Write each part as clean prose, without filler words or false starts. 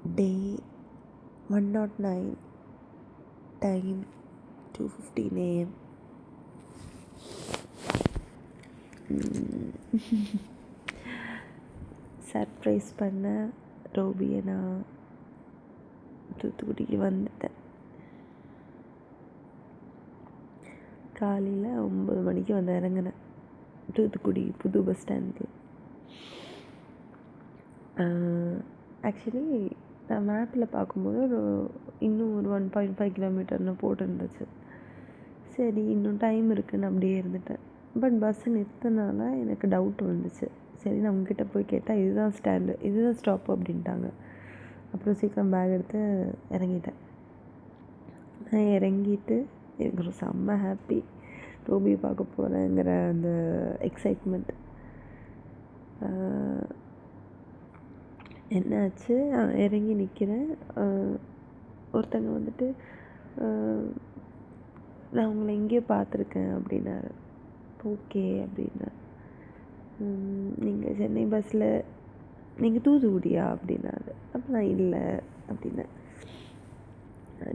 Day 109, time 2:15 AM. Surprise பண்ண ரோபியை நான் தூத்துக்குடிக்கு வந்துட்டேன். காலையில் 9 மணிக்கு வந்து இறங்கினேன் தூத்துக்குடி புது பஸ் ஸ்டாண்டில். ஆக்சுவலி நான் மேப்பில் பார்க்கும்போது இன்னும் ஒரு 1.5 கிலோமீட்டர்னு போட்டுருந்துச்சு. சரி இன்னும் டைம் இருக்குதுன்னு அப்படியே இருந்துட்டேன். பட் பஸ்ஸு நிறுத்தினால எனக்கு டவுட் வந்துச்சு. சரி நான் உங்ககிட்ட போய் கேட்டால் இதுதான் ஸ்டாண்டு, இதுதான் ஸ்டாப்பு அப்படின்ட்டாங்க. அப்புறம் சீக்கிரம் பேக் எடுத்து இறங்கிட்டேன். நான் இறங்கிட்டு எனக்கு ஒரு செம்ம ஹாப்பி. ரோபியை பார்க்க போகிறேங்கிற அந்த எக்ஸைட்மெண்ட். என்னாச்சு, இறங்கி நிற்கிறேன். ஒருத்தங்க வந்துட்டு நான் உங்களை எங்கேயோ பார்த்துருக்கேன் அப்படின்னாரு. ஓகே அப்படின்னா, நீங்கள் சென்னை பஸ்ஸில் நீங்கள் தூத்துக்குடியா அப்படின்னாரு. அப்போ நான் இல்லை அப்படின்னேன்.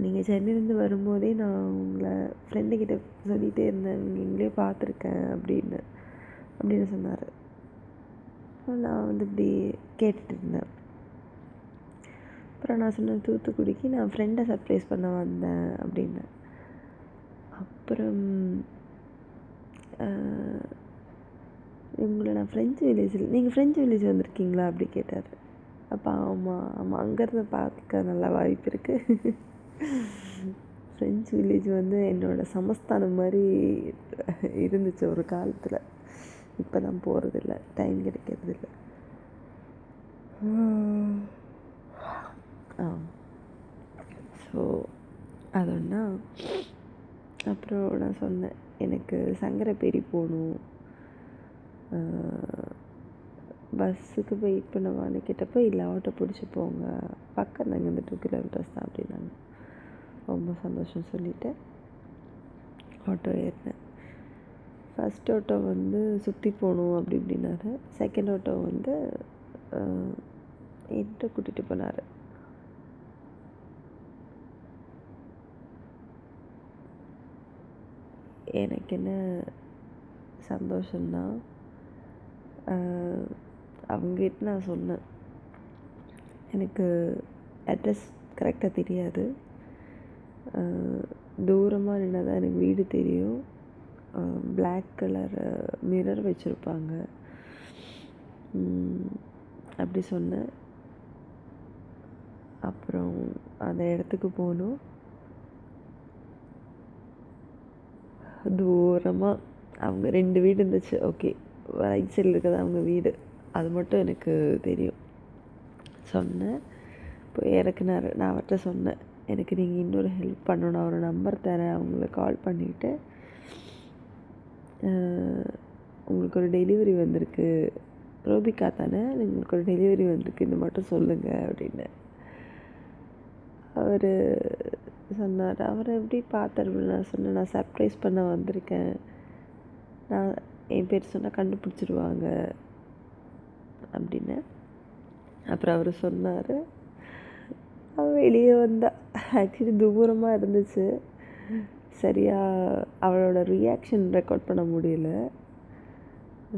நீங்கள் சென்னையிலேருந்து வரும்போதே நான் உங்களை ஃப்ரெண்டுக்கிட்ட சொல்லிகிட்டே இருந்தேன், நீங்கள் எங்கேயோ பார்த்துருக்கேன் அப்படின்னு சொன்னார். நான் வந்து இப்படி கேட்டுட்டு இருந்தேன். அப்புறம் நான் சொன்னேன், தூத்துக்குடிக்கு நான் ஃப்ரெண்டை சர்ப்ரைஸ் பண்ண வந்தேன் அப்படின்னேன். அப்புறம் உங்களை நான் ஃப்ரெஞ்சு வில்லேஜில், நீங்கள் ஃப்ரெஞ்சு வில்லேஜ் வந்திருக்கீங்களா அப்படி கேட்டார். அப்போ ஆமாம் அங்கேருந்து பார்க்க நல்லா வாய்ப்பு இருக்குது. ஃப்ரெஞ்சு வில்லேஜ் வந்து என்னோடய சமஸ்தானம் மாதிரி இருந்துச்சு ஒரு காலத்தில். இப்போ தான் போகிறதில்ல, டைம் கிடைக்கிறதில்ல. ஸோ அதொன்னா. அப்புறம் நான் சொன்னேன், எனக்கு சங்கரப்பேரி போகணும், பஸ்ஸுக்கு வெயிட் பண்ணவான்னு கேட்டப்போ இல்லை ஆட்டோ பிடிச்சி போங்க, பக்கம் தாங்க இந்த 2 கிலோமீட்டர்ஸ் தான் அப்படின்னாங்க. ரொம்ப சந்தோஷம் சொல்லிவிட்டு ஆட்டோ ஏறினேன். ஃபஸ்ட் ஆட்டோ வந்து சுற்றி போகணும் அப்படி இப்படின்னாரு. செகண்ட் ஆட்டோ வந்து என்கிட்ட கூட்டிகிட்டு போனார். எனக்கு என்ன சந்தோஷம்னா, அவங்ககிட்ட நான் சொன்னேன், எனக்கு அட்ரஸ் கரெக்டாக தெரியாது, தூரமாக நின்னா தான் எனக்கு வீடு தெரியும், பிளாக் கலர் மிரர் வச்சுருப்பாங்க அப்படி சொன்னேன். அப்புறம் அந்த இடத்துக்கு போனோம். தூரமாக அவங்க 2 வீடு இருந்துச்சு. ஓகே, ரைட் சைடில் இருக்கிறது அவங்க வீடு, அது மட்டும் எனக்கு தெரியும். சொன்னேன், போய் இறக்குனாரு. நான் அவர்கிட்ட சொன்னேன், எனக்கு நீங்கள் இன்னொரு ஹெல்ப் பண்ணணும், அவர் நம்பர் தரேன், அவங்கள கால் பண்ணிவிட்டு உங்களுக்கு ஒரு டெலிவரி வந்திருக்கு, ரோபிகா தானே, உங்களுக்கு ஒரு டெலிவரி வந்திருக்கு, இது மட்டும் சொல்லுங்கள் அப்படின்னு. அவர் சொன்னார். அவரை எப்படி பார்த்தார்? நான் சொன்னேன், நான் சர்ப்ரைஸ் பண்ண வந்திருக்கேன், நான் என் பேர் சொன்னால் கண்டுபிடிச்சிடுவாங்க அப்படின்னு. அப்புறம் அவர் சொன்னார், அவள் வெளியே வந்தா. ஆக்சுவலி தூரமாக இருந்துச்சு, சரியாக அவளோட ரியாக்ஷன் ரெக்கார்ட் பண்ண முடியல,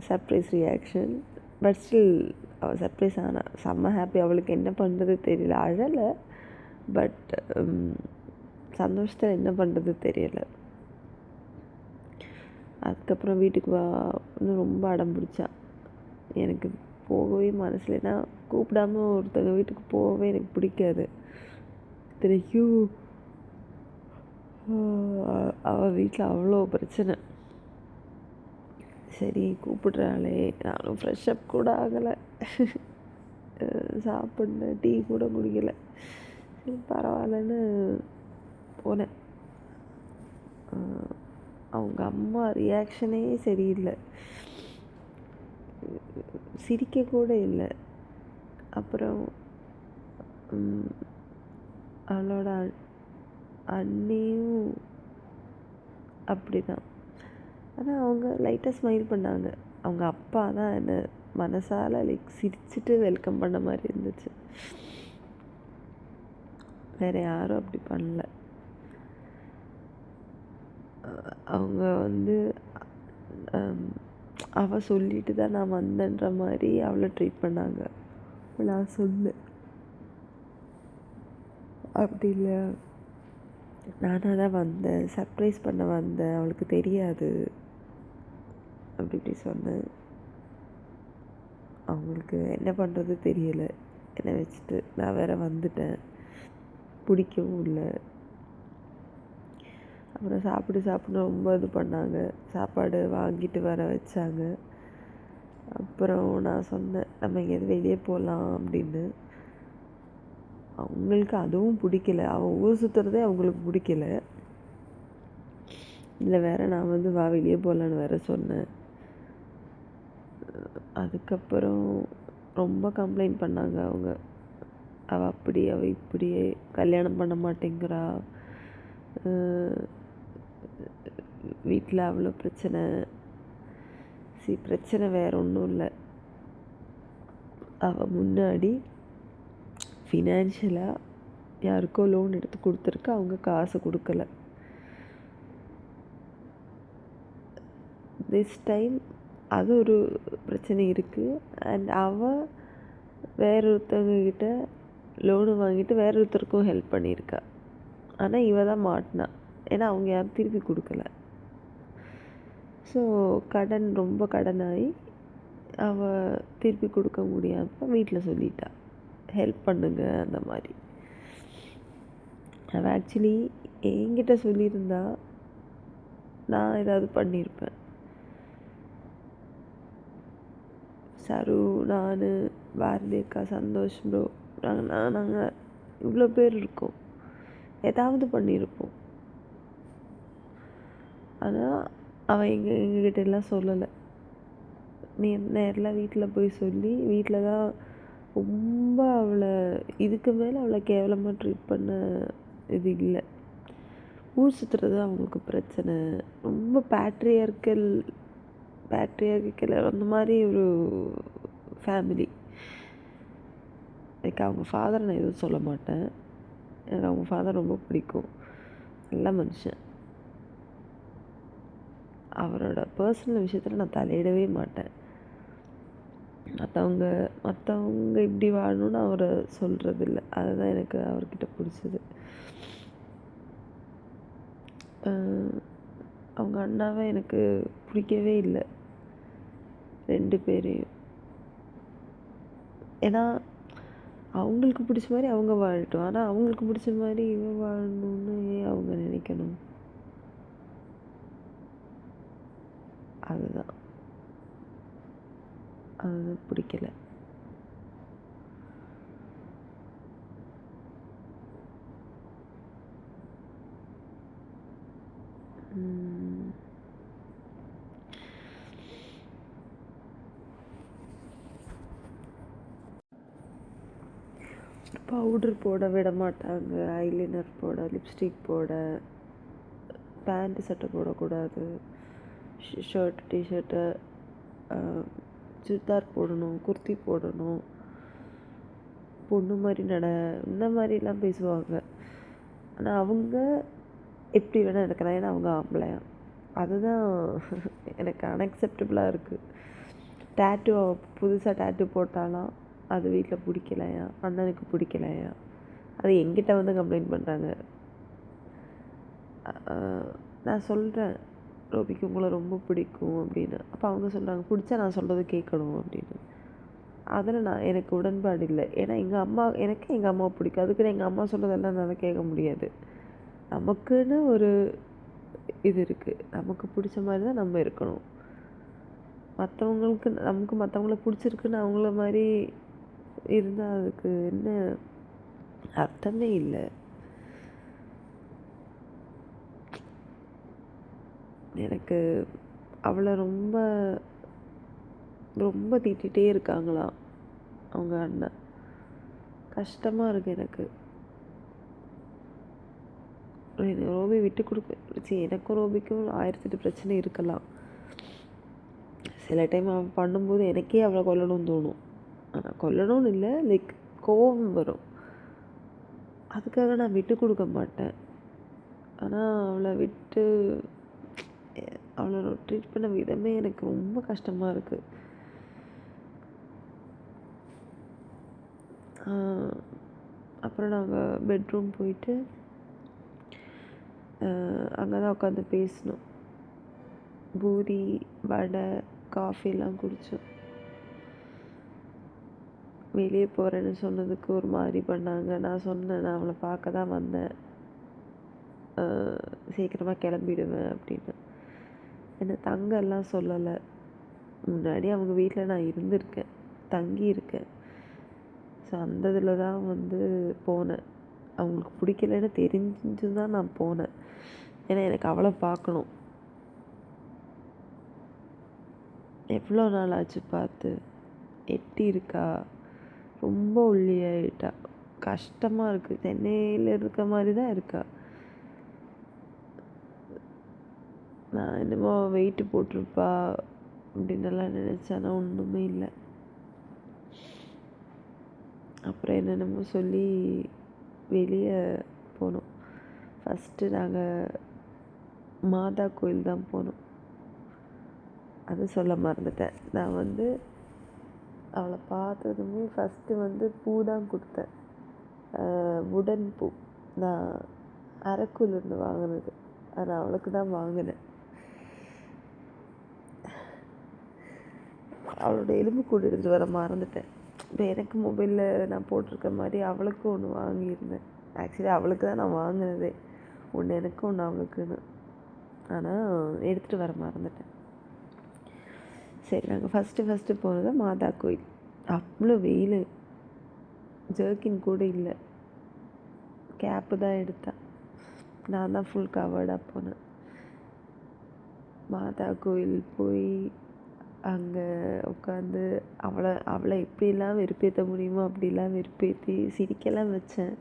சர்ப்ரைஸ் ரியாக்ஷன். பட் ஸ்டில் அவள் சர்ப்ரைஸ் ஆனால் செம்ம ஹாப்பி. அவளுக்கு என்ன பண்ணுறது தெரியல, அழலை, பட் சந்தோஷத்தில் என்ன பண்ணுறது தெரியலை. அதுக்கப்புறம் வீட்டுக்கு இன்னும் ரொம்ப அடம் பிடிச்சா. எனக்கு போகவே மனசில், நான் கூப்பிடாம ஒருத்தங்க வீட்டுக்கு போகவே எனக்கு பிடிக்காது. இத்தனைக்கும் அவள் வீட்டில் அவ்வளோ பிரச்சனை. சரி கூப்பிடுறாளே, நானும் ஃப்ரெஷ்அப் கூட ஆகலை, சாப்பிட்ல, டீ கூட குடிக்கலை, சரி பரவாயில்லன்னு போனேன். அவங்க அம்மா ரியாக்ஷனே சரியில்லை, சிரிக்க கூட இல்லை. அப்புறம் அவளோட அண்ணியும் அப்படி தான். ஆனால் அவங்க லைட்டாக ஸ்மைல் பண்ணாங்க. அவங்க அப்பா தான் என்னை மனசால் லைக் சிரிச்சுட்டு வெல்கம் பண்ண மாதிரி இருந்துச்சு. வேறு யாரும் அப்படி பண்ணல. அவங்க அவள் சொல்லிட்டு தான் நான் வந்தேன்ற மாதிரி அவளை ட்ரீட் பண்ணாங்க. நான் சொன்னேன், அப்படி இல்லை, நானாக தான் வந்தேன், சர்ப்ரைஸ் பண்ண வந்தேன், அவளுக்கு தெரியாது அப்படி இப்படி சொன்னேன். அவங்களுக்கு என்ன பண்ணுறது தெரியலை என்னை வச்சுட்டு. நான் வேறு வந்துட்டேன், பிடிக்கவும் இல்லை. அப்புறம் சாப்பிட்டு ரொம்ப இது பண்ணாங்க. சாப்பாடு வாங்கிட்டு வர வச்சாங்க. அப்புறம் நான் சொன்னேன், நம்ம எங்கேயாவது வெளியே போகலாம் அப்படின்னு. அவங்களுக்கு அதுவும் பிடிக்கல. அவன் ஊர் சுற்றுறதே அவங்களுக்கு பிடிக்கல. இல்லை வேறு நான் வா வெளியே போகலான்னு வேறு சொன்னேன். அதுக்கப்புறம் ரொம்ப கம்ப்ளைண்ட் பண்ணாங்க அவங்க. அவள் அப்படி, அவள் இப்படி, கல்யாணம் பண்ண மாட்டேங்கிறா, வீட்டில் அவ்வளோ பிரச்சனை. பிரச்சனை வேறு ஒன்றும் இல்லை. அவள் முன்னாடி ஃபினான்ஷியலாக யாருக்கோ லோன் எடுத்து கொடுத்துருக்கு, அவங்க காசு கொடுக்கல. திஸ் டைம் அது ஒரு பிரச்சனை இருக்குது. அண்ட் அவள் வேறொருத்தவங்கக்கிட்ட லோனு வாங்கிட்டு வேறொருத்தருக்கும் ஹெல்ப் பண்ணியிருக்கா. ஆனால் இவ தான் மாட்டினா. ஏன்னா அவங்க யாரும் திருப்பி கொடுக்கல. ஸோ ரொம்ப கடனாகி அவள் திருப்பி கொடுக்க முடியாமல் வீட்டில் சொல்லிட்டா, ஹெல்ப் பண்ணுங்க அந்த மாதிரி. அவள் ஆக்சுவலி என்கிட்ட சொல்லியிருந்தா நான் ஏதாவது பண்ணியிருப்பேன். சரு, நான், பாரதி அக்கா, சந்தோஷ் ப்ரோ, நாங்கள் இவ்வளோ பேர் இருக்கோம், ஏதாவது பண்ணியிருப்போம். ஆனால் அவள் எங்ககிட்ட எல்லாம் சொல்லலை. நேரில் வீட்டில் போய் சொல்லி, வீட்டில் தான் ரொம்ப அவளை இதுக்கு மேலே அவளை கேவலமாக ட்ரீட் பண்ண இது இல்லை. ஊர் சுற்றுறது அவங்களுக்கு பிரச்சனை. ரொம்ப பேட்ரியார்க்கல் அந்த மாதிரி ஒரு ஃபேமிலி. எனக்கு அவங்க ஃபாதரை நான் எதுவும் சொல்ல மாட்டேன். எனக்கு அவங்க ஃபாதர் ரொம்ப பிடிக்கும், நல்ல மனுஷன். அவரோட பர்சனல் விஷயத்தில் நான் தலையிடவே மாட்டேன். மற்றவங்க இப்படி வாழணும்னு அவரை சொல்கிறதில்ல. அதுதான் எனக்கு அவர்கிட்ட பிடிச்சது. அவங்க அண்ணாவை எனக்கு பிடிக்கவே இல்லை, 2 பேரையும். ஏன்னா அவங்களுக்கு பிடிச்ச மாதிரி அவங்க வாழட்டும், ஆனால் அவங்களுக்கு பிடிச்ச மாதிரி இவன் வாழணும்னு ஏன் அவங்க நினைக்கணும்? அதுதான் பிடிக்கல. பவுடர் போட விட மாட்டாங்க, ஐலைனர் போட, லிப்ஸ்டிக் போட, பேண்ட்டு சட்டை போடக்கூடாது, ஷர்ட் டிஷர்ட்டு, சுடிதார் போடணும், குர்த்தி போடணும், பொண்ணு மாதிரி இந்த மாதிரிலாம் பேசுவாங்க. ஆனால் அவங்க எப்படி வேணால் இருக்கலாம், ஏன்னா அவங்க ஆம்பளையா. அதுதான் எனக்கு அன்அக்செப்டபுளாக இருக்குது. டேட்டூ புதுசாக டேட்டூ போட்டாலாம் அது வீட்டில் பிடிக்கலையா, அண்ணனுக்கு பிடிக்கலையா, அது என்கிட்ட கம்ப்ளைண்ட் பண்ணுறாங்க. நான் சொல்கிறேன், ரோபிக்கு உங்களை ரொம்ப பிடிக்கும் அப்படின்னு. அப்போ அவங்க சொல்கிறாங்க, பிடிச்சா நான் சொல்கிறது கேட்கணும் அப்படின்னு. அதில் எனக்கு உடன்பாடு இல்லை. ஏன்னா எனக்கு எங்கள் அம்மாவை பிடிக்கும், அதுக்குன்னு எங்கள் அம்மா சொல்கிறதெல்லாம் நான் கேட்க முடியாது. நமக்குன்னு ஒரு இது இருக்குது, நமக்கு பிடிச்ச மாதிரி தான் நம்ம இருக்கணும். மற்றவங்கள பிடிச்சிருக்குன்னு அவங்கள மாதிரி இருந்தால் அதுக்கு என்ன அர்த்தமே இல்லை. எனக்கு அவளை ரொம்ப ரொம்ப திட்டிகிட்டே இருக்காங்களாம் அவங்க அண்ணன். கஷ்டமாக இருக்குது எனக்கு. ரோபி விட்டு கொடுக்க, எனக்கும் ரோபிக்கும் 1008 பிரச்சனை இருக்கலாம். சில டைம் அவன் பண்ணும்போது எனக்கே அவளை கொல்லணும்னு தோணும். ஆனால் கொல்லணும்னு இல்லை, லைக் கோபம் வரும். அதுக்காக நான் விட்டு கொடுக்க மாட்டேன். ஆனால் அவளை ட்ரீட் பண்ண விதமே எனக்கு ரொம்ப கஷ்டமாக இருக்குது. அப்புறம் நாங்கள் பெட்ரூம் போயிட்டு அங்கே தான் உட்காந்து பேசினோம். பூரி, வடை, காஃபிலாம் குடித்தோம். வெளியே போகிறேன்னு சொன்னதுக்கு ஒரு மாதிரி பண்ணாங்க. நான் சொன்னேன், நான் அவளை பார்க்க தான் வந்தேன், சீக்கிரமாக கிளம்பிடுவேன் அப்படின்னு. என்னை தங்கெல்லாம் சொல்லலை. முன்னாடி அவங்க வீட்டில் நான் இருந்திருக்கேன், தங்கியிருக்கேன். ஸோ அந்த இதில் தான் போனேன். அவங்களுக்கு பிடிக்கலன்னு தெரிஞ்சு தான் நான் போனேன். ஏன்னா எனக்கு அவளை பார்க்கணும். எவ்வளோ நாள் ஆச்சு பார்த்து. எட்டி இருக்கா, ரொம்ப ஒல்லியாயிட்டா, கஷ்டமாக இருக்குது. சென்னையில் இருக்க மாதிரி தான் இருக்கா. நான் என்னமோ வெயிட்டு போட்டிருப்பா அப்படின்னெல்லாம் நினச்சேன்னா ஒன்றுமே இல்லை. அப்புறம் என்னென்னமோ சொல்லி வெளியே போனோம். ஃபஸ்ட்டு நாங்கள் மாதா கோயில் தான் போனோம். அது சொல்ல மறந்துட்டேன். நான் அவளை பார்த்ததுமே ஃபஸ்ட்டு பூ தான் கொடுத்தேன். உடன் பூ. நான் அரக்கூலேருந்து வாங்கினது. அதை அவளுக்கு தான் வாங்கினேன். அவளோட எலும்புக்கூடு எடுத்துகிட்டு வர மறந்துட்டேன். இப்போ எனக்கு மொபைலில் நான் போட்டிருக்க மாதிரி அவளுக்கும் ஒன்று வாங்கியிருந்தேன். ஆக்சுவலி அவளுக்கு தான் நான் வாங்கினதே. ஒன்று எனக்கு, ஒன்று அவளுக்குன்னு. ஆனால் எடுத்துகிட்டு வர மறந்துட்டேன். சரி, நாங்கள் ஃபஸ்ட்டு போனது மாதா கோயில். அவ்வளோ வெயில். ஜர்க்கின் கூட இல்லை, கேப்பு தான் எடுத்தேன். நான் தான் ஃபுல் கவர்டாக போனேன். மாதா கோயில் போய் அங்கே உட்காந்து அவளை எப்படிலாம் வெறுப்பேற்ற முடியுமோ அப்படிலாம் வெறுப்பேற்றி சிரிக்கலாம் வச்சேன்.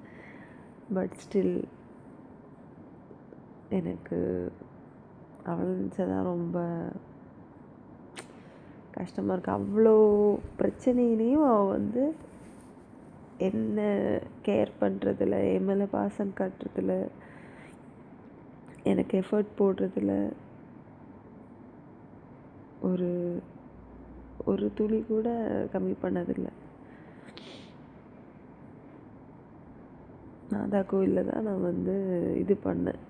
பட் ஸ்டில் எனக்கு அவளை நினச்சதான் ரொம்ப கஷ்டமாக இருக்குது. அவ்வளோ பிரச்சனையிலையும் அவள் என்ன கேர் பண்ணுறதில்ல, என் மேலே பாசம் காட்டுறதில்ல, எனக்கு எஃபர்ட் போடுறதில்ல, ஒரு ஒரு துளி கூட கம்மி பண்ணதில்லை. மாதா கோயிலில் தான் நான் இது பண்ணேன்,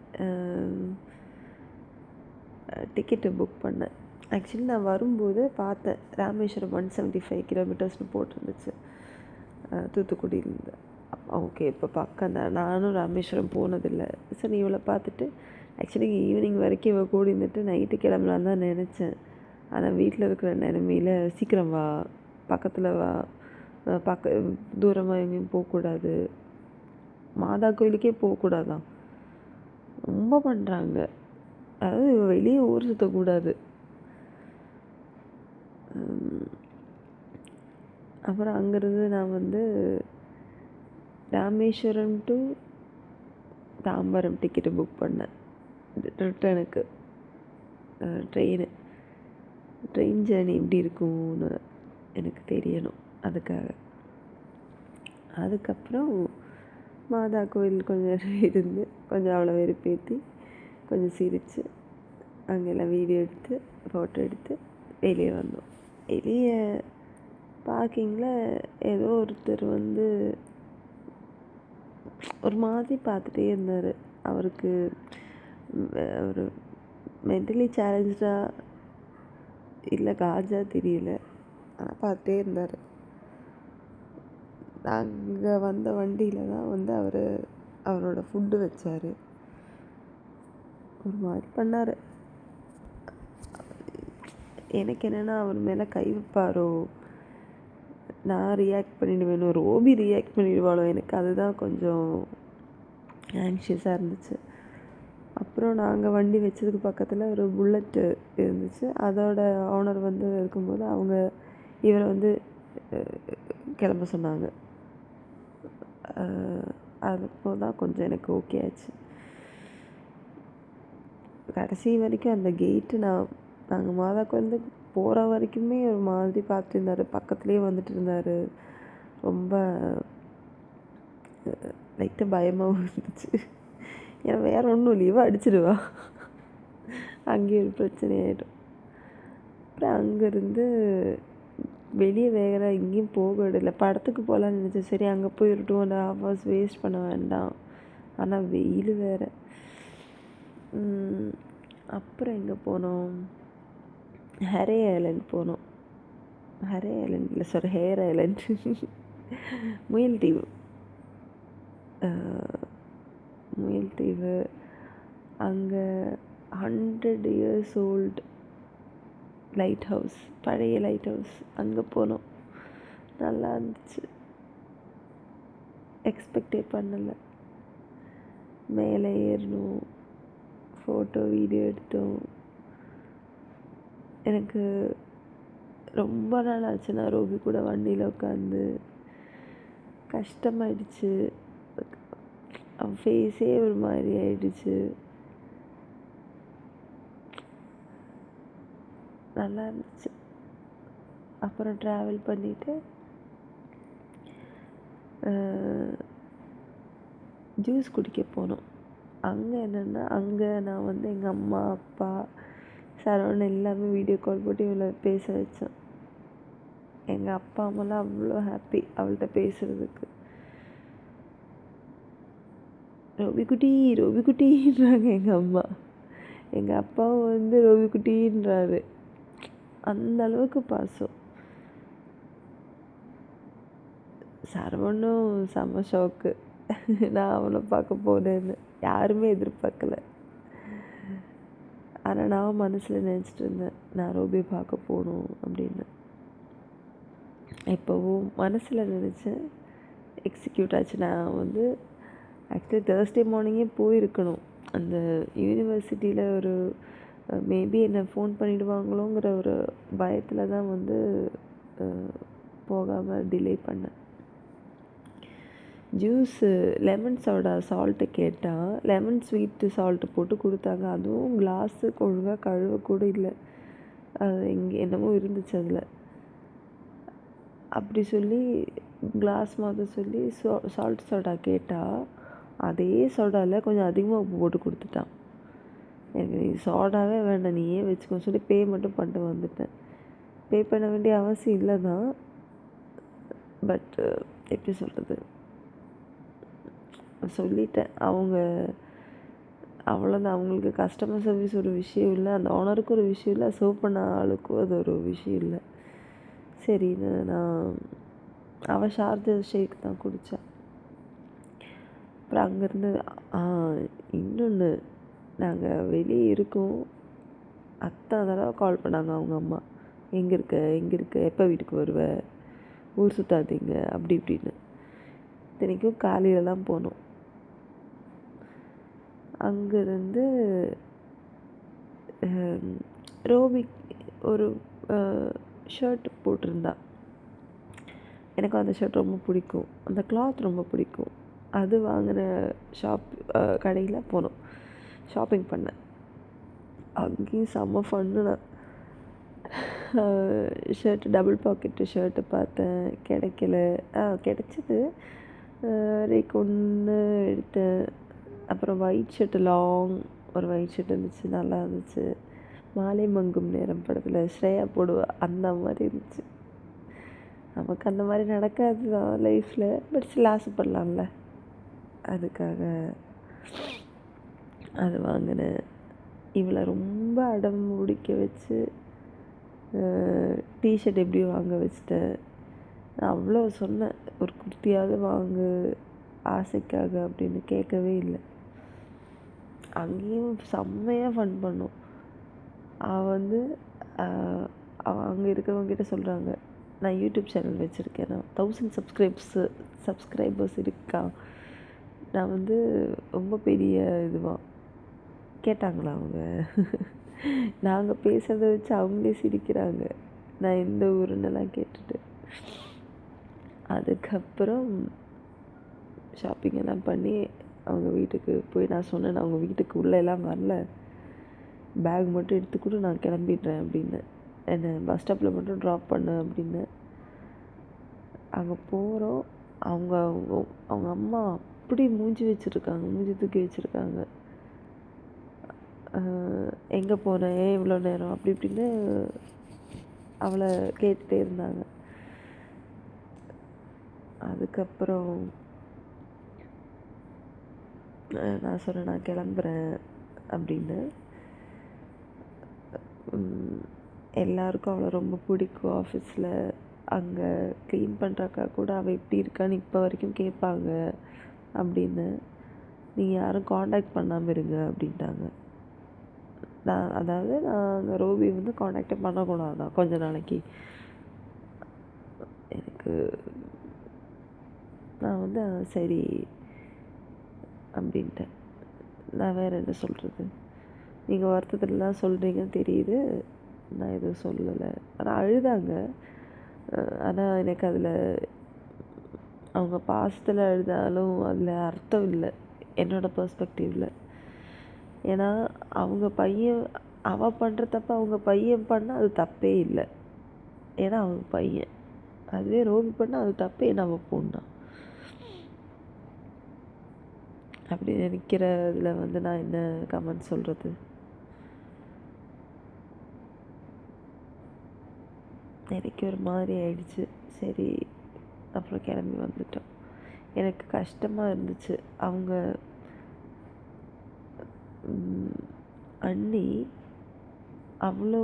டிக்கெட்டு புக் பண்ணேன். ஆக்சுவலி நான் வரும்போது பார்த்தேன், ராமேஸ்வரம் 175 கிலோமீட்டர்ஸ்னு போட்டிருந்துச்சு தூத்துக்குடியிலேருந்து. ஓகே, இப்போ பக்கம் தான். நானும் ராமேஸ்வரம் போனதில்லை. சரி, இவளை பார்த்துட்டு ஆக்சுவலி ஈவினிங் வரைக்கும் இவள் கூட இருந்துட்டு நைட்டு கிளம்பலான்னு தான் நினச்சேன். ஆனால் வீட்டில் இருக்கிற நிலைமையில் சீக்கிரம் வா, பக்கத்தில் வா, தூரமாக எங்கேயும் போகக்கூடாது, மாதா கோயிலுக்கே போகக்கூடாதான், ரொம்ப பண்ணுறாங்க. அதாவது வெளியே ஊர் சுற்றக்கூடாது. அப்புறம் அங்கேருந்து நான் Rameswaram to Tambaram ticket book பண்ணேன். ரிட்டனுக்கு ட்ரெயின் ஜேர்னி எப்படி இருக்கும்னு எனக்கு தெரியணும். அதுக்கப்புறம் மாதா கோயில் கொஞ்சம் நேரம் இருந்து கொஞ்சம் அவளை வெறுப்பேற்றி கொஞ்சம் சிரித்து அங்கெல்லாம் வீடியோ எடுத்து ஃபோட்டோ எடுத்து வெளியே வந்தோம். வெளியே பார்க்கிங்கில் ஏதோ ஒருத்தர் ஒரு மாதிரி பார்த்துட்டே இருந்தார். அவருக்கு ஒரு மென்டலி சேலஞ்சாக இல்லை காஜா தெரியல, ஆனால் பார்த்துட்டே இருந்தார். நாங்கள் வந்த வண்டியில் தான் அவரோட ஃபுட்டு வச்சார். ஒரு மாதிரி பண்ணார். எனக்கு என்னென்னா அவர் மேலே கை வைப்பாரோ, நான் ரியாக்ட் பண்ணிடுவேனோ, ரோபி ரியாக்ட் பண்ணிடுவாளோ, எனக்கு அதுதான் கொஞ்சம் ஆன்ஷியஸாக இருந்துச்சு. அப்புறம் நாங்கள் வண்டி வச்சதுக்கு பக்கத்தில் ஒரு புல்லட்டு இருந்துச்சு. அதோட ஓனர் இருக்கும்போது அவங்க இவரை கிளம்ப சொன்னாங்க. அப்போ தான் கொஞ்சம் எனக்கு ஓகே ஆச்சு. கடைசி வரைக்கும் அந்த கேட்டு நாங்கள் மாதா கோயில் போகிற வரைக்குமே ஒரு மாதிரி பார்த்துட்டு இருந்தார். பக்கத்துலேயே வந்துட்டு இருந்தார். ரொம்ப லைட்டாக பயமாகவும் இருந்துச்சு. ஏன்னா வேறு ஒன்றும் இல்லையோ அடிச்சிடுவா, அங்கேயே ஒரு பிரச்சனையாயிடும். அப்புறம் அங்கேருந்து வெளியே வேறு எங்கேயும் போக விடலை. படத்துக்கு போகலான்னு நினச்சேன். சரி அங்கே போய் ஒரு 2.5 hours வேஸ்ட் பண்ண வேண்டாம், ஆனால் வெயில் வேறு. அப்புறம் எங்கே போனோம், ஹரே ஐலண்ட் போனோம். ஹரே ஐலண்ட் இல்லை, சாரி, ஹேர் ஐலண்ட், முயல்தீவு. முயல்தீவு அங்கே 100 years old லைட் ஹவுஸ், பழைய லைட் ஹவுஸ், அங்கே போனோம். நல்லா இருந்துச்சு, எக்ஸ்பெக்டே பண்ணலை. மேலே ஏறணும், ஃபோட்டோ வீடியோ எடுத்தோம். எனக்கு ரொம்ப நாள் ஆச்சு நான் ரோபி கூட வண்டியில் உட்காந்து. கஷ்டமாயிடுச்சு, அவன் ஃபேஸே ஒரு மாதிரி ஆயிடுச்சு. நல்லா இருந்துச்சு. அப்புறம் ட்ராவல் பண்ணிவிட்டு ஜூஸ் குடிக்க போனோம். அங்கே என்னென்னா, அங்கே நான் வந்து எங்கள் அம்மா அப்பா சரவணன் எல்லாமே வீடியோ கால் போட்டு இவளை பேச வச்சேன். எங்கள் அப்பா அம்மாலாம் அவ்வளோ ஹாப்பி அவள்கிட்ட பேசுகிறதுக்கு. ரோபி குட்டி ரோபி குட்டின்றாங்க எங்கள் அம்மா, எங்கள் அப்பாவும் வந்து ரோபி குட்டின்றாரு. அந்த அளவுக்கு பாசம். சரவணும் செம்ம ஷோக்கு, நான் அவனை பார்க்க போனேன்னு. யாருமே எதிர்பார்க்கல. ஆனால் நான் மனசில் நினச்சிட்டு இருந்தேன், நான் ரோபியை பார்க்க போகணும் அப்படின்னு. இப்போவும் மனசில் நினச்சேன், எக்ஸிக்யூட் ஆச்சு. நான் வந்து ஆக்சுவலி தேர்ஸ்டே மார்னிங்கே போயிருக்கணும். அந்த யூனிவர்சிட்டியில் ஒரு மேபி என்னை ஃபோன் பண்ணிவிடுவாங்களோங்கிற ஒரு பயத்தில் தான் வந்து போகாமல் டிலே பண்ணேன். ஜூஸு லெமன் சோடா சால்ட்டு கேட்டால் லெமன் ஸ்வீட்டு சால்ட்டு போட்டு கொடுத்தாங்க. அதுவும் கிளாஸு ஒழுங்காக கழுவக்கூட இல்லை, அது எங்கே என்னமோ இருந்துச்சு அதில். அப்படி சொல்லி கிளாஸ் மாற்ற சொல்லி சால்ட் சோடா கேட்டால் அதே சோடாவில் கொஞ்சம் அதிகமாக உப்பு போட்டு கொடுத்துட்டான். எனக்கு நீ சோடாவே வேண்டாம், நீயே வச்சுக்கோ சொல்லி பே மட்டும் பண்ணிட்டு வந்துட்டேன். பே பண்ண வேண்டிய அவசியம் இல்லை தான், பட் எப்படி சொல்கிறது, சொல்லிட்டேன். அவங்க அவ்வளோதான். அவங்களுக்கு கஸ்டமர் சர்வீஸ் ஒரு விஷயம் இல்லை, அந்த ஓனருக்கு ஒரு விஷயம் இல்லை, சர்வ் பண்ண ஆளுக்கும் அது ஒரு விஷயம் இல்லை. சரின்னு நான் அவள் ஷார்ஜர் ஷேக் தான் குடித்தேன். அப்புறம் அங்கேருந்து இன்னொன்று, நாங்கள் வெளியே இருக்கோம். அத்தனை தடவை கால் பண்ணாங்க அவங்க அம்மா, எங்கே இருக்க, எப்போ வீட்டுக்கு வருவ, ஊர் சுற்றாதீங்க அப்படி இப்படின்னு. இத்தனைக்கும் காலையில் தான் போனோம். அங்கேருந்து ரோபி ஒரு ஷர்ட் போட்டிருந்தா. எனக்கு அந்த ஷர்ட் ரொம்ப பிடிக்கும், அந்த கிளாத் ரொம்ப பிடிக்கும். அது வாங்கின கடையில் போனோம், ஷாப்பிங் பண்ணேன். அங்கேயும் செம்ம ஃபன்னு. நான் ஷர்ட்டு டபுள் பாக்கெட்டு ஷர்ட்டு பார்த்தேன், கிடைக்கல. கிடச்சிது, ரேக் ஒன்று எடுத்தேன். அப்புறம் ஒயிட் ஷர்ட்டு, லாங் ஒரு ஒயிட் ஷர்ட் இருந்துச்சு, நல்லா இருந்துச்சு. மாலை மங்கும் நேரம் படத்தில் ஸ்ரேயா போடுவா அந்த மாதிரி இருந்துச்சு. நமக்கு அந்த மாதிரி நடக்காது தான் லைஃப்பில், பட் சில ஆசைப்படலாம்ல, அதுக்காக அது வாங்கினேன். இவளை ரொம்ப அடம் முடிக்க வச்சு டிஷர்ட் எப்படியும் வாங்க வச்சிட்டேன். நான் அவ்வளோ சொன்னேன், ஒரு குர்த்தியாவது வாங்கு ஆசைக்காக அப்படின்னு, கேட்கவே இல்லை. அங்கேயும் செம்மையாக ஃபன் பண்ணோம். அவள் வந்து அங்கே இருக்கிறவங்ககிட்ட சொல்கிறாங்க, நான் யூடியூப் சேனல் வச்சுருக்கேன், நான் 1000 சப்ஸ்கிரைபர்ஸ் இருக்கா, நான் வந்து ரொம்ப பெரிய இதுவாக கேட்டாங்களா அவங்க. நாங்கள் பேசுகிறத வச்சு அவங்களே சிரிக்கிறாங்க, நான் எந்த ஊருன்னெல்லாம் கேட்டுட்டு. அதுக்கப்புறம் ஷாப்பிங் எல்லாம் பண்ணி அவங்க வீட்டுக்கு போய் நான் சொன்னேன், நான் அவங்க வீட்டுக்கு உள்ளே எல்லாம் வரல, பேக் மட்டும் எடுத்துக்கூட நான் கிளம்பிடுறேன் அப்படின்னு, என்னை பஸ் ஸ்டாப்பில் மட்டும் ட்ராப் பண்ண அப்படின்னு. அங்கே போகிறோம், அவங்க அவங்க அவங்க அம்மா அப்படி மூஞ்சி தூக்கி வச்சுருக்காங்க. எங்கே போனேன், ஏன் இவ்வளோ நேரம் அப்படி இப்படின்னு அவளை கேட்டுகிட்டே இருந்தாங்க. அதுக்கப்புறம் நான் சொன்னேன், நான் கிளம்புறேன் அப்படின்னு. எல்லாருக்கும் அவளை ரொம்ப பிடிக்கும். ஆஃபீஸில் அங்கே க்ளீன் பண்ணுறாக்கா கூட அவள் எப்படி இருக்கான்னு இப்போ வரைக்கும் கேட்பாங்க அப்படின்னு. நீங்கள் யாரும் காண்டாக்ட் பண்ணாமல் இருங்க அப்படின்ட்டாங்க. நான் ரோபி வந்து காண்டாக்டே பண்ணக்கூடாதான் கொஞ்ச நாளைக்கு. எனக்கு நான் வந்து சரி அப்படின்ட்டேன். நான் வேறு என்ன சொல்கிறது, நீங்கள் வருத்தத்தில் தான் சொல்கிறீங்கன்னு தெரியுது, நான் எதுவும் சொல்லலை. ஆனால் அழுதாங்க. ஆனால் எனக்கு அதில் அவங்க பாசத்தில் அழுதாலும் அதில் அர்த்தம் இல்லை என்னோடய பெர்ஸ்பெக்டிவில். ஏன்னா அவங்க பையன் அவள் பண்ணுற தப்பு அவங்க பையன் பண்ணால் அது தப்பே இல்லை, ஏன்னா அவங்க பையன். அதுவே ரோபி பண்ணால் அது தப்பு, ஏன்னா அவள் பொண்ணா. அப்படி நினைக்கிறதுல வந்து நான் என்ன கமெண்ட் சொல்கிறது. எனக்கு ஒரு மாதிரி ஆயிடுச்சு. சரி அப்புறம் கிளம்பி வந்துட்டோம். எனக்கு கஷ்டமாக இருந்துச்சு. அவங்க அண்ணி அவ்வளோ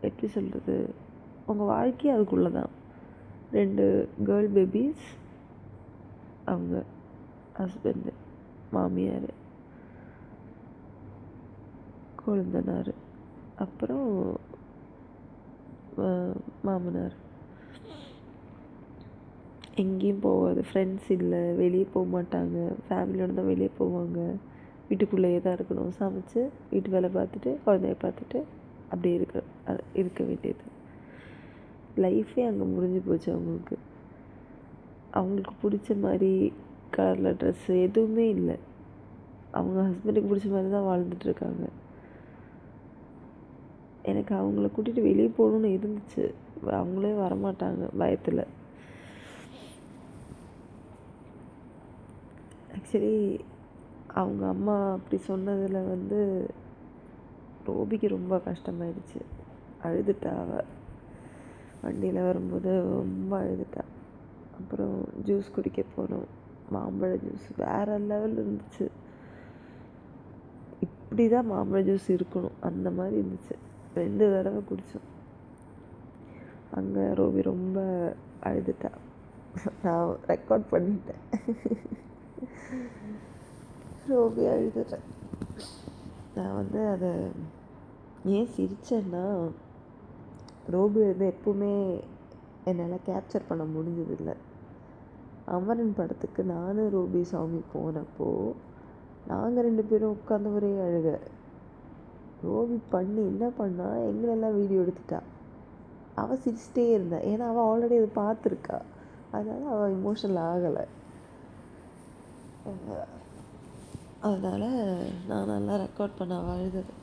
எப்படி சொல்கிறது, அவங்க வாழ்க்கையே அதுக்குள்ளே தான். 2 கேர்ள் பேபிஸ், அவங்க ஹஸ்பண்டு, மாமியார், கொழுந்தனார், அப்புறம் மாமனார். எங்கேயும் போகாது, ஃப்ரெண்ட்ஸ் இல்லை, வெளியே போக மாட்டாங்க, ஃபேமிலியோடு தான் வெளியே போவாங்க. வீட்டுக்குள்ளேயே தான் இருக்கணும், சமைச்சு வீட்டு வேலை பார்த்துட்டு குழந்தைய பார்த்துட்டு அப்படியே இருக்க வேண்டியது. லைஃபே அங்கே முடிஞ்சு போச்சு அவங்களுக்கு. அவங்களுக்கு பிடிச்ச மாதிரி கலரில் ட்ரெஸ்ஸு எதுவுமே இல்லை. அவங்க ஹஸ்பண்டுக்கு பிடிச்ச மாதிரி தான் வாழ்ந்துட்டுருக்காங்க. எனக்கு அவங்கள கூட்டிகிட்டு வெளியே போகணுன்னு இருந்துச்சு, அவங்களே வரமாட்டாங்க பயத்தில். ஆக்சுவலி அவங்க அம்மா அப்படி சொன்னதில் வந்து ரோபிக்கு ரொம்ப கஷ்டமாயிடுச்சு. அழுதுட்டா அவள். வண்டியில் வரும்போது ரொம்ப அழுதுட்டா. அப்புறம் ஜூஸ் குடிக்க போனோம். மாம்பழ ஜூஸ் வேறு லெவல் இருந்துச்சு. இப்படி தான் மாம்பழ ஜூஸ் இருக்கணும் அந்த மாதிரி இருந்துச்சு. 2 தடவை குடித்தோம். அங்கே ரோபி ரொம்ப அழுதுட்டா. நான் ரெக்கார்ட் பண்ணிட்டேன். ரோபி அழுதுட்டேன். நான் வந்து அதை ஏன் சிரித்தேன்னா, ரோபி வந்து எப்பவுமே என்னால் கேப்சர் பண்ண முடிஞ்சதில்லை. அமரன் படத்துக்கு நானும் ரோபி சாமி போனப்போ நாங்கள் 2 பேரும் உட்காந்து ஒரே அழுக. ரோபி பண்ணி என்ன பண்ணா, எங்களெல்லாம் வீடியோ எடுத்துட்டா. அவள் சிரிச்சிட்டே இருந்தா, ஏன்னா அவள் ஆல்ரெடி அதை பார்த்துருக்கா. அதனால் அவள் இமோஷனல் ஆகலை. அதனால் நான் நல்லா ரெக்கார்ட் பண்ண அழுதது.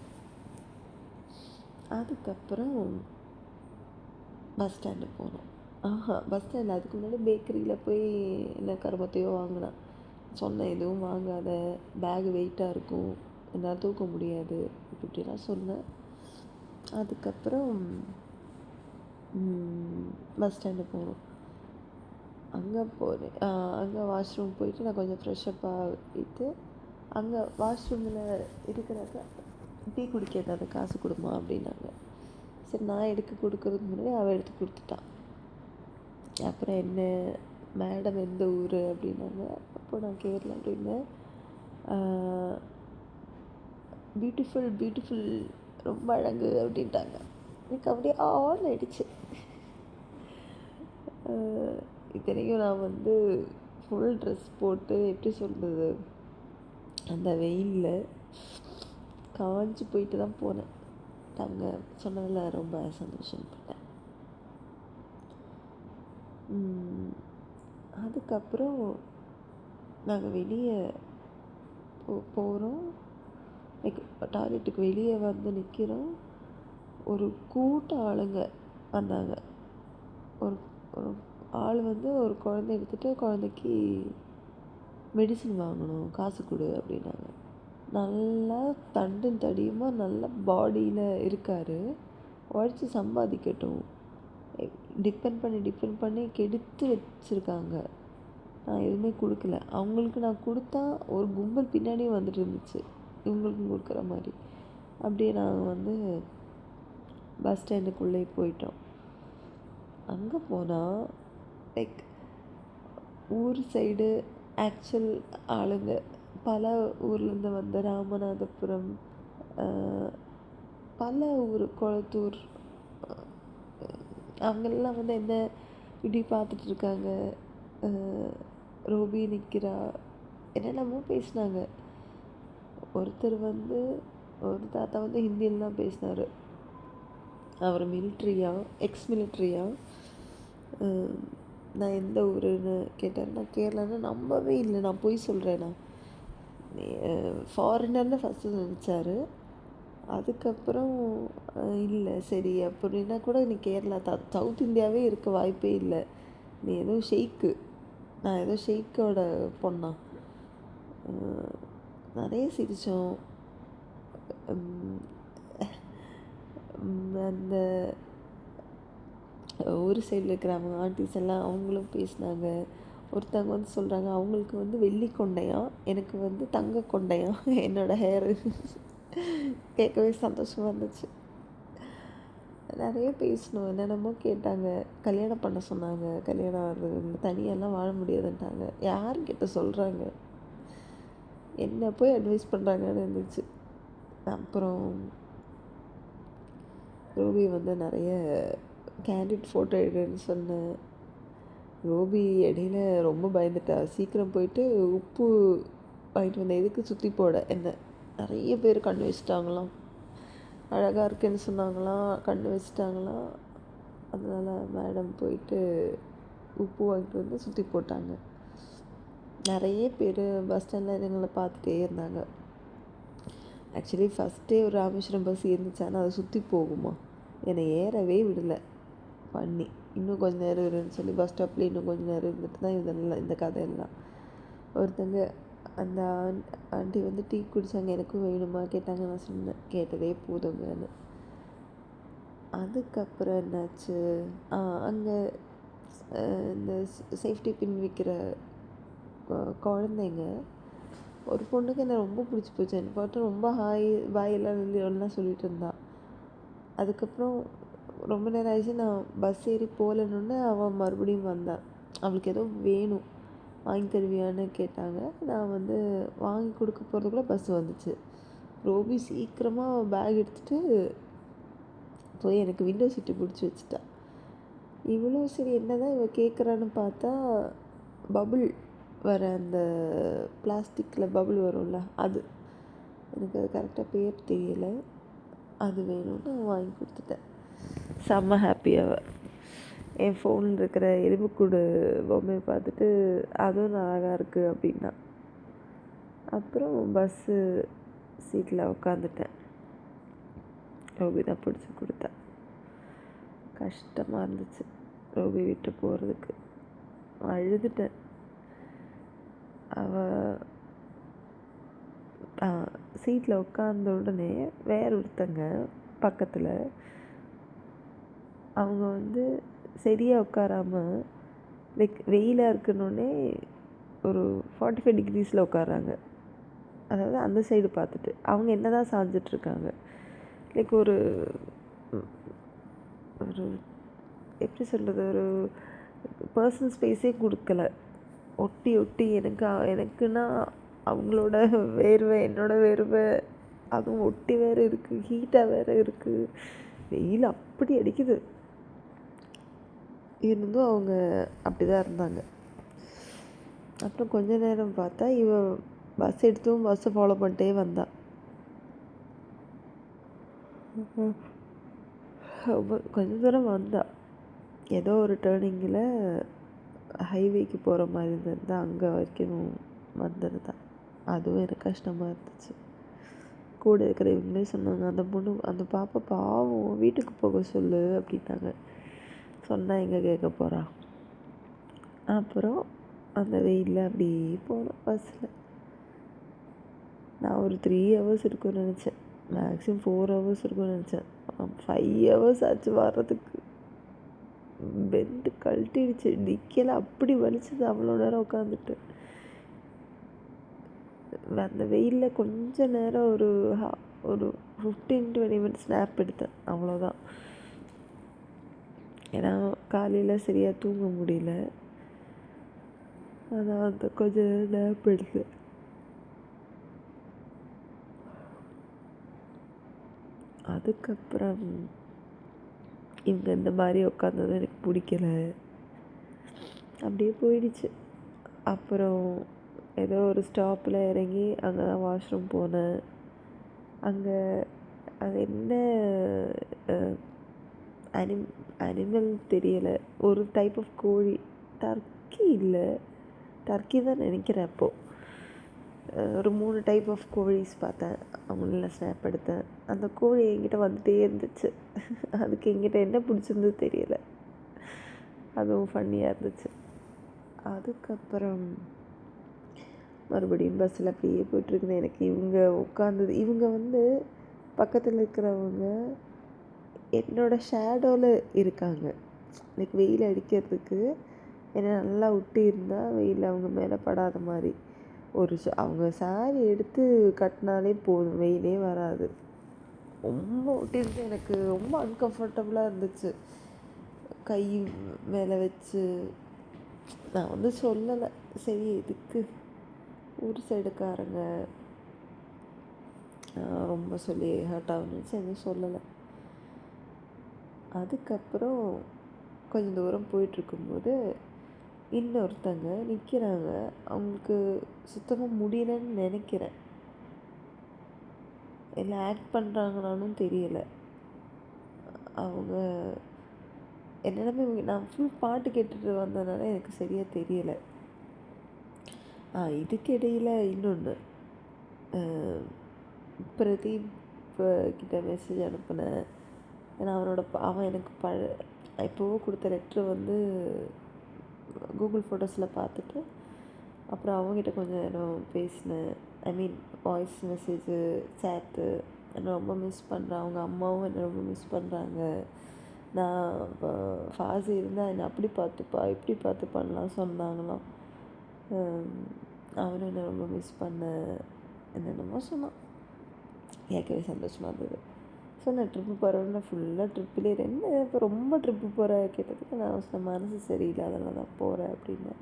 அதுக்கப்புறம் பஸ் ஸ்டாண்டு போனோம். பஸ் ஸ்டாண்டில் அதுக்கு முன்னாடி பேக்கரியில் போய் என்ன கருமத்தையோ வாங்கினான். சொன்னேன், எதுவும் வாங்காத, பேகு வெயிட்டாக இருக்கும், என்னால் தூக்க முடியாது இப்படிலாம் சொன்னேன். அதுக்கப்புறம் பஸ் ஸ்டாண்டு போனோம். அங்கே வாஷ்ரூம் போயிட்டு நான் கொஞ்சம் ஃப்ரெஷ்அப் ஆகிட்டு, அங்கே வாஷ்ரூமில் இருக்கிறாக்க டீ குடிக்க ஏதாவது காசு கொடுமா அப்படின்னாங்க. சரி நான் எடுக்க கொடுக்கறதுக்கு முன்னாடி அவள் எடுத்து கொடுத்துட்டான். அப்புறம் என்ன மேடம் எந்த ஊர் அப்படின்னாங்க. அப்போ நான் கேரளா அப்படின்னேன். பியூட்டிஃபுல் ரொம்ப அழகு அப்படின்ட்டாங்க. எனக்கு அப்படியே ஆன் ஆயிடுச்சு. இத்தனைக்கும் நான் வந்து ஃபுல் ட்ரெஸ் போட்டு எப்படி சொல்கிறது, அந்த வெயிலில் காஞ்சி போயிட்டு தான் போனேன். அவங்க சொன்னதில் ரொம்ப சந்தோஷப்பட்டேன். அதுக்கப்புறம் நாங்கள் வெளியே போகிறோம். டாய்லெட்டுக்கு வெளியே வந்து நிற்கிறோம். ஒரு கூட்ட ஆளுங்க வந்தாங்க. ஒரு ஆள் வந்து ஒரு குழந்தை எடுத்துகிட்டு குழந்தைக்கு மெடிசன் வாங்கணும், காசு கொடு அப்படின்னாங்க. நல்லா தண்டும் தடியுமா நல்ல பாடியில் இருக்கார், உழைச்சி சம்பாதிக்கட்டும். டிபெண்ட் பண்ணி கெடுத்து வச்சுருக்காங்க. நான் எதுவுமே கொடுக்கல. அவங்களுக்கு நான் கொடுத்தா ஒரு கும்பல் பின்னாடியே வந்துட்டு இருந்துச்சு, இவங்களுக்கும் கொடுக்குற மாதிரி. அப்படியே நாங்கள் வந்து பஸ் ஸ்டாண்டுக்குள்ளே போயிட்டோம். அங்கே போனால் லைக் ஊர் சைடு ஆக்சுவல் ஆளுங்க, பல ஊர்லேருந்து வந்த ராமநாதபுரம், பல ஊர், கொளத்தூர், அவங்கெல்லாம் வந்து என்ன இப்படி பார்த்துட்ருக்காங்க. ரோபி நிற்கிறா, என்னென்னமோ பேசினாங்க. ஒரு தாத்தா வந்து ஹிந்தியில் தான் பேசினார். அவர் எக்ஸ் மிலிட்ரியா. நான் எந்த ஊருன்னு கேட்டார். நான் கேரளான்னு நம்பவே இல்லை, நான் போய் சொல்கிறேண்ணா. ஃபாரினர்னு ஃபஸ்ட்டு நினச்சாரு. அதுக்கப்புறம் இல்லை சரி அப்படின்னா கூட நீ கேரளா சவுத் இந்தியாவே இருக்க வாய்ப்பே இல்லை, நீ ஏதோ ஷெய்க்கு, நான் ஏதோ ஷெய்க்கோட பொண்ணா. நிறைய சிரித்தோம். அந்த ஊர் சைடில் இருக்கிறவங்க ஆண்டிஸ் எல்லாம் அவங்களும் பேசினாங்க. ஒருத்தவங்க வந்து சொல்கிறாங்க அவங்களுக்கு வந்து வெள்ளி கொண்டையாம், எனக்கு வந்து தங்க கொண்டையாம் என்னோடய ஹேரு. கேட்கவே சந்தோஷமாக இருந்துச்சு. நிறைய பேசணும், என்னென்னமோ கேட்டாங்க. கல்யாணம் பண்ண சொன்னாங்க. கல்யாணம் ஆகுது தனியெல்லாம் வாழ முடியாதுன்ட்டாங்க. யாருக்கிட்ட சொல்கிறாங்க, என்ன போய் அட்வைஸ் பண்ணுறாங்கன்னு இருந்துச்சு. அப்புறம் ரோபி வந்து நிறைய கேண்டிட் ஃபோட்டோ எடுன்னு சொன்னேன். ரோபி இடையில ரொம்ப பயந்துட்டா. சீக்கிரம் போயிட்டு உப்பு வாங்கிட்டு வந்த எதுக்கு சுற்றி போட என்ன நிறைய பேர் கண்ணு வச்சுட்டாங்களாம். அழகாக இருக்குன்னு சொன்னாங்களாம், கண்ணு வச்சுட்டாங்களாம். அதனால் மேடம் போயிட்டு உப்பு வாங்கிட்டு வந்து சுற்றி போட்டாங்க. நிறைய பேர் பஸ் ஸ்டாண்டில் எங்களை பார்த்துட்டே இருந்தாங்க. ஆக்சுவலி ஃபஸ்ட்டே ஒரு ராமேஸ்வரம் பஸ் இருந்துச்சானா அதை சுற்றி போகுமா, என்னை ஏறவே விடலை பண்ணி. இன்னும் கொஞ்சம் நேரம் இருன்னு சொல்லி பஸ் ஸ்டாப்லேயே இன்னும் கொஞ்சம் நேரம் இருந்துட்டு தான் இதெல்லாம் இந்த கதையெல்லாம். ஒருத்தங்க அந்த ஆண்டி வந்து டீ குடித்தாங்க, எனக்கும் வேணுமா கேட்டாங்க. நான் சொன்னேன் கேட்டதே போதுங்கன்னு. அதுக்கப்புறம் என்னாச்சு, அங்கே இந்த சேஃப்டி பின் விற்கிற குழந்தைங்க, ஒரு பொண்ணுக்கு என்னை ரொம்ப பிடிச்சி போச்சு. என்னை பார்த்து ரொம்ப பாயெல்லாம் சொல்லிகிட்டு இருந்தா. அதுக்கப்புறம் ரொம்ப நேரம் ஆயிடுச்சு, நான் பஸ் ஏறி போகலன்னு அவள் மறுபடியும் வந்தாள். அவளுக்கு ஏதோ வேணும், வாங்கி தருவியான்னு கேட்டாங்க. நான் வந்து வாங்கி கொடுக்க போகிறதுக்குள்ளே பஸ் வந்துச்சு. ரோபி சீக்கிரமாக பேக் எடுத்துகிட்டு போய் எனக்கு விண்டோ சீட்டு பிடிச்சி வச்சுட்டா. இவ்வளோ சரி என்ன தான் இவள் கேட்குறான்னு பார்த்தா, பபுள் வர அந்த பிளாஸ்டிக்கில் பபுள் வரும்ல, அது எனக்கு அது கரெக்டாக பேர் தெரியலை, அது வேணும்னு வாங்கி கொடுத்துட்டேன். செம்ம ஹாப்பி அவள். என் ஃபோனில் இருக்கிற எலும்புக்கூடு பொம்மையை பார்த்துட்டு அதுவும் அழகாக இருக்குது அப்படின்னா. அப்புறம் பஸ்ஸு சீட்டில் உட்காந்துட்டேன். ரோபி தான் பிடிச்சி கொடுத்தா. கஷ்டமாக இருந்துச்சு ரோபி விட்டு போகிறதுக்கு. அழுதுட்டேன். அவள் சீட்டில் உட்காந்த உடனே வேற ஒருத்தங்க பக்கத்தில் அவங்க வந்து சரியாக உட்காராமல் லைக் வெயிலாக இருக்குன்னொடனே ஒரு 45 டிகிரிஸில் உட்காராங்க. அதாவது அந்த சைடு பார்த்துட்டு அவங்க என்ன தான் சாஞ்சிட்ருக்காங்க. லைக் ஒரு ஒரு எப்படி சொல்கிறது, ஒரு பர்சனல் ஸ்பேஸே கொடுக்கல. ஒட்டி எனக்குன்னா அவங்களோட வேர்வை என்னோட வேர்வை அதுவும் ஒட்டி வேறு இருக்குது, ஹீட்டாக வேறு இருக்குது, வெயில் அப்படி அடிக்குது. இருந்தும் அவங்க அப்படி தான் இருந்தாங்க. அப்புறம் கொஞ்ச நேரம் பார்த்தா பஸ் எடுத்தும் பஸ்ஸை ஃபாலோ பண்ணிட்டே வந்தா. கொஞ்ச தூரம் வந்தா, ஏதோ ஒரு டேர்னிங்கில் ஹைவேக்கு போகிற மாதிரி இருந்தது, அங்கே வரைக்கும் வந்துருந்தா. அதுவும் எனக்கு கஷ்டமாக இருந்துச்சு. கூட இருக்கிற இவங்களே சொன்னாங்க, அந்த பாப்பா பாவம், வீட்டுக்கு போக சொல்லு அப்படின்னாங்க. சொன்னால் எங்கே கேட்க போகிறா. அப்புறம் அந்த வெயிலில் அப்படியே போனோம் பஸ்ஸில். நான் ஒரு 3 ஹவர்ஸ் இருக்கும்னு நினச்சேன், மேக்ஸிமம் 4 ஹவர்ஸ் இருக்கும்னு நினச்சேன். 5 ஹவர்ஸ் ஆச்சு வர்றதுக்கு. பெண்டு கழட்டிடுச்சு, நிற்கல, அப்படி வலிச்சது அவ்வளோ நேரம் உட்காந்துட்டு. அந்த வெயிலில் கொஞ்ச நேரம் ஒரு 15-20 மினிட்ஸ் ஸ்னாப் எடுத்தேன், அவ்வளோதான். ஏன்னா காலையில் சரியாக தூங்க முடியல, அதான் அந்த கொஞ்ச நேரம் ஸ்னாப் எடுத்தேன். அதுக்கப்புறம் இவங்க இந்த மாதிரி உட்காந்தது எனக்கு பிடிக்கல, அப்படியே போயிடுச்சு. அப்புறம் ஏதோ ஒரு ஸ்டாப்பில் இறங்கி அங்கே தான் வாஷ்ரூம் போனேன். அங்கே அது என்ன அனிமல் தெரியலை, ஒரு டைப் ஆஃப் கோழி, டர்க்கி இல்லை, டர்க்கி தான் நினைக்கிறேன். அப்போது ஒரு 3 டைப் ஆஃப் கோழிஸ் பார்த்தேன், அவங்கள ஸ்னாப் எடுத்தேன். அந்த கோழி என்கிட்ட வந்துகிட்டே இருந்துச்சு. அதுக்கு என்கிட்ட என்ன பிடிச்சிருந்தது தெரியலை, அதுவும் ஃபன்னியாக இருந்துச்சு. அதுக்கப்புறம் மறுபடியும் பஸ்ஸில் அப்படியே போய்ட்டுருக்குது. எனக்கு இவங்க பக்கத்தில் இருக்கிறவங்க என்னோடய ஷேடோவில் இருக்காங்க. எனக்கு வெயில் அடிக்கிறதுக்கு என்னை நல்லா விட்டு இருந்தால் வெயில் அவங்க மேலே படாத மாதிரி அவங்க சாரி எடுத்து கட்டினாலே போதும், வெயிலே வராது. ரொம்ப ஒட்டிருந்து எனக்கு ரொம்ப அன்கம்ஃபர்டபுளாக இருந்துச்சு. கை மேலே வச்சு நான் சொல்லலை, சரி எதுக்கு ஊர் சைடுக்காரங்க ரொம்ப சொல்லி ஹர்ட் ஆகுனுச்சு, எதுவும் சொல்லலை. அதுக்கப்புறம் கொஞ்சம் தூரம் போயிட்டுருக்கும்போது இன்னொருத்தங்க நிற்கிறாங்க. அவங்களுக்கு சுத்தமாக முடியலன்னு நினைக்கிறேன், இல்லை ஆக்ட் பண்ணுறாங்களானும் தெரியலை. அவங்க என்னென்னமே நான் ஃபுல் பாட்டு கேட்டுட்டு வந்ததுனால எனக்கு சரியாக தெரியலை. இதுக்கு இடையில் இன்னொன்று, பிரதீப் கிட்ட மெசேஜ் அனுப்பினேன். ஏன்னா அவன் எனக்கு இப்போவோ கொடுத்த லெட்ரு கூகுள் ஃபோட்டோஸில் பார்த்துட்டு அப்புறம் அவங்ககிட்ட கொஞ்சம் நேரம் பேசினேன். ஐ மீன் வாய்ஸ் மெசேஜு, சேட்டு. என்னை ரொம்ப மிஸ் பண்ணுறேன், அவங்க அம்மாவும் என்னை ரொம்ப மிஸ் பண்ணுறாங்க. நான் இப்போ ஃபாசி இருந்தால் என்னை அப்படி பார்த்துப்பா இப்படி பார்த்துப்பான்லாம் சொன்னாங்களாம். அவனும் என்னை ரொம்ப மிஸ் பண்ணேன், என்னென்னமோ சொன்னான். கேட்கவே சந்தோஷமாக இருந்தது. ஸோ நான் ட்ரிப்பு போகிறேன்னா ஃபுல்லாக ட்ரிப்பிலே என்ன இப்போ ரொம்ப ட்ரிப்பு போகிற கேட்டதுக்கு நான் சொன்ன மனசு சரியில்லை, அதனால தான் போகிறேன் அப்படின்னு.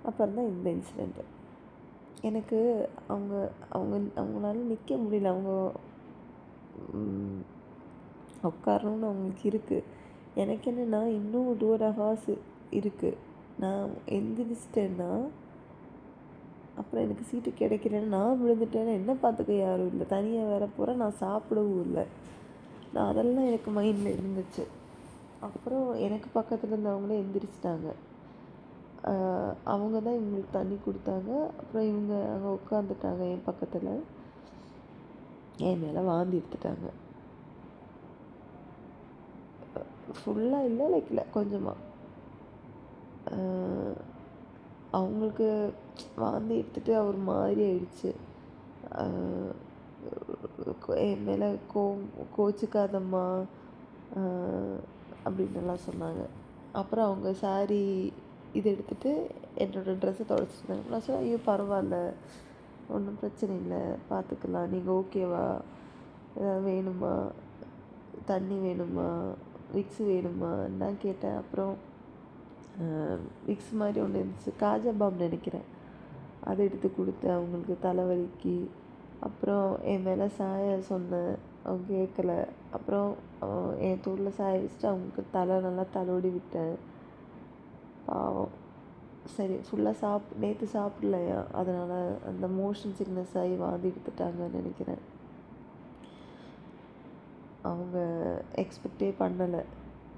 அப்புறம் தான் இந்த இன்சிடெண்ட்டு. எனக்கு அவங்களால நிற்க முடியல. அவங்க உட்காரணுன்னு அவங்களுக்கு இருக்குது. எனக்கு என்னென்னா இன்னும் 2.5 hours இருக்குது. நான் எந்திரிச்சிட்டேன்னா அப்புறம் எனக்கு சீட்டு கிடைக்கலன்னு நான் விழுந்துட்டேன்னா என்ன பார்த்துக்க யாரும் இல்லை, தனியாக வேற போகிறேன், நான் சாப்பிடவும் இல்லை. நான் அதெல்லாம் எனக்கு மைண்டில் இருந்துச்சு. அப்புறம் எனக்கு பக்கத்தில் இருந்தவங்களே எந்திரிச்சிட்டாங்க. அவங்க தான் இவங்களுக்கு தண்ணி கொடுத்தாங்க. அப்புறம் இவங்க அங்கே உட்காந்துட்டாங்க என் பக்கத்தில், என் மேலே வாந்தி எடுத்துட்டாங்க. ஃபுல்லாக இல்லை, இல்லை கொஞ்சமாக. அவங்களுக்கு வாந்தி எடுத்துகிட்டு அவர் மாதிரி ஆயிடுச்சு. என் மேலே கோச்சிக்காதம்மா அப்படின்னுலாம் சொன்னாங்க. அப்புறம் அவங்க சாரி இது எடுத்துகிட்டு என்னோடய ட்ரெஸ்ஸை துடைச்சிருந்தாங்க. நான் சொன்னேன், ஐயோ பரவாயில்ல, ஒன்றும் பிரச்சனை இல்லை, பார்த்துக்கலாம், நீங்கள் ஓகேவா, ஏதாவது வேணுமா, தண்ணி வேணுமா, விக்ஸ் வேணுமா தான் கேட்டேன். அப்புறம் விக்ஸ் மாதிரி ஒன்று இருந்துச்சு, காஜா பாம் நினைக்கிறேன், அதை எடுத்து கொடுத்தேன் அவங்களுக்கு தலைவலிக்கு. அப்புறம் என் மேலே சாய சொன்னேன், அவங்க கேட்கல. அப்புறம் என் தோளில் சாய வச்சுட்டு அவங்களுக்கு நல்லா தலைவடி விட்டேன். பாவம். சரி ஃபுல்லாக நேற்று சாப்பிடலையா, அதனால் அந்த மோஷன் சிக்னஸ் ஆகி வாந்தி எடுத்துட்டாங்கன்னு நினைக்கிறேன். அவங்க எக்ஸ்பெக்டே பண்ணலை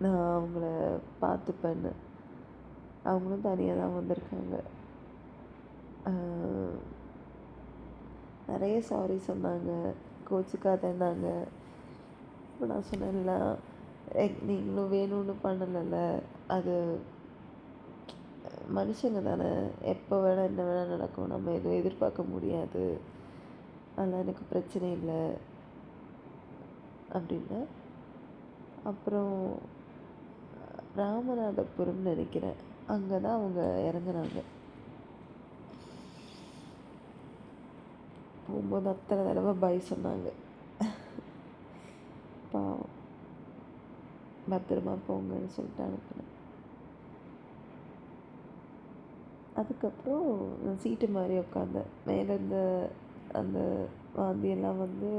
நான் அவங்கள பார்த்துப்பேன்னு. அவங்களும் தனியாக தான் வந்திருக்காங்க. நிறைய சாரி சொன்னாங்க, கோச்சிக்காதேன்னாங்க. இப்போ நான் சொன்னேன்ல, நீங்களும் வேணும்னு பண்ணலைல்ல, அது மனுஷங்க தானே, எப்போ வேணால் என்ன வேணால் நடக்கும், நம்ம எதுவும் எதிர்பார்க்க முடியாது, அதெல்லாம் எனக்கு பிரச்சனை இல்லை அப்படின்னு. அப்புறம் ராமநாதபுரம்னு நினைக்கிறேன், அங்கே தான் அவங்க இறங்குனாங்க. போகும்போது அத்தனை தடவை பாய் சொன்னாங்க. பாவம், பத்திரமா போங்கன்னு சொல்லிட்டு அனுப்புனேன். அதுக்கப்புறம் நான் சீட்டு மாதிரி உட்காந்தேன். மேலே இருந்த அந்த வாந்தியெல்லாம் வந்து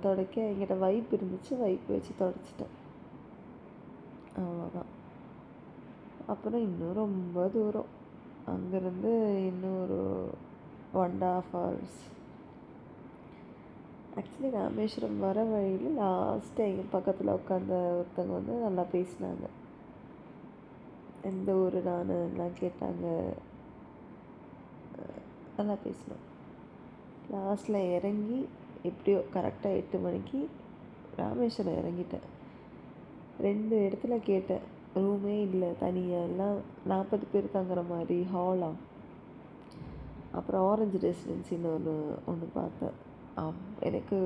துடைக்க என்கிட்ட வைப் இருந்துச்சு, வைப் வச்சு துடைச்சிட்டேன். அவ்வளோதான். அப்புறம் இன்னும் ரொம்ப தூரம், அங்கேருந்து இன்னும் ஒரு 1.5 hours. ஆக்சுவலி ராமேஸ்வரம் வர வழியில் லாஸ்ட்டு எங்கள் பக்கத்தில் உட்காந்த ஒருத்தவங்க வந்து நல்லா பேசினாங்க. எந்த ஊர் நான் எல்லாம் கேட்டாங்க, நல்லா பேசினோம். லாஸ்ட்டில் இறங்கி எப்படியோ கரெக்டாக 8 மணிக்கு ராமேஸ்வரம் இறங்கிட்டேன். 2 இடத்துல கேட்டேன், ரூமே இல்லை, தனியாக எல்லாம் 40 பேர் தங்குற மாதிரி ஹாலாக. அப்புறம் ஆரஞ்சு ரெசிடென்சின்னு ஒன்று பார்த்தேன். எனக்கு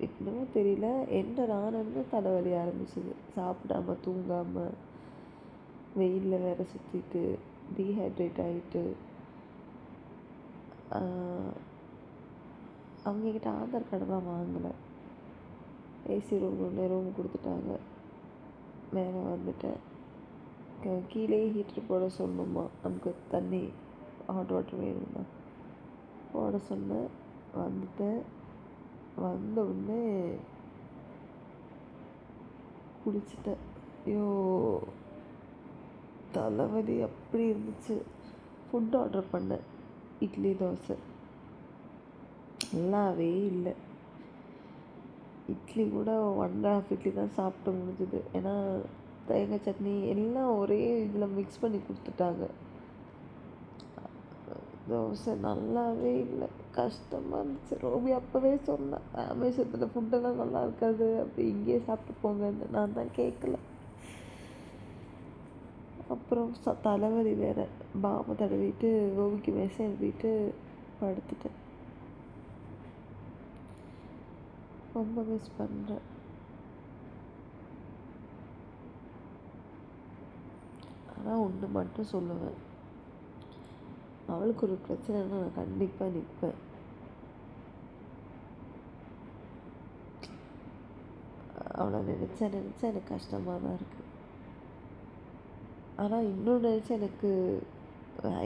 இன்னமும் தெரியல, என்டர் ஆனன்னு தலைவலி ஆரம்பிச்சிது. சாப்பிடாமல் தூங்காமல் வெயிலில் வேறு சுற்றிட்டு டீஹைட்ரேட் ஆகிட்டு. அவங்கக்கிட்ட ஆதார் கார்டெல்லாம் வாங்கலை. ஏசி ரூம் கொடுத்துட்டாங்க. மேலே வந்துட்டேன். கீழே ஹீட்டர் போட சொல்லணுமா, நமக்கு தண்ணி ஹாட் வாட்டர் வேணுமா, போட சொன்னேன். வந்துட்டேன். வந்த உடனே குளிச்சுட்டேன். ஐயோ, தலைவலி அப்படி இருந்துச்சு. ஃபுட் ஆர்டர் பண்ணேன், இட்லி தோசை, நல்லாவே இல்லை. இட்லி கூட 1.5 இட்லி தான் சாப்பிட்டு முடிஞ்சுது. ஏன்னா தேங்காய் சட்னி எல்லாம் ஒரே இதில் மிக்ஸ் பண்ணி கொடுத்துட்டாங்க. தோசை நல்லாவே இல்லை, கஷ்டமாக இருந்துச்சு. ரோபி அப்போவே சொன்னேன், ராமேஸ்வரத்தில் ஃபுட்டெல்லாம் நல்லா இருக்காது, அப்படி இங்கேயே சாப்பிட்டு போங்கன்னு. நான் தான் கேட்கல. அப்புறம் தலைவலி வேறு, பாம்பை தடவிட்டு ரோபிக்கு மெசேஜ் எழுதிட்டு படுத்துட்டேன். ரொம்ப மிஸ் பண்ணுறேன். ஆனால் ஒன்று மட்டும் சொல்லுவேன், அவளுக்கு ஒரு பிரச்சனைன்னா நான் கண்டிப்பாக நிற்பேன். அவளை நினச்சா எனக்கு கஷ்டமாக தான் இருக்குது. ஆனால் இன்னும் நினச்சா எனக்கு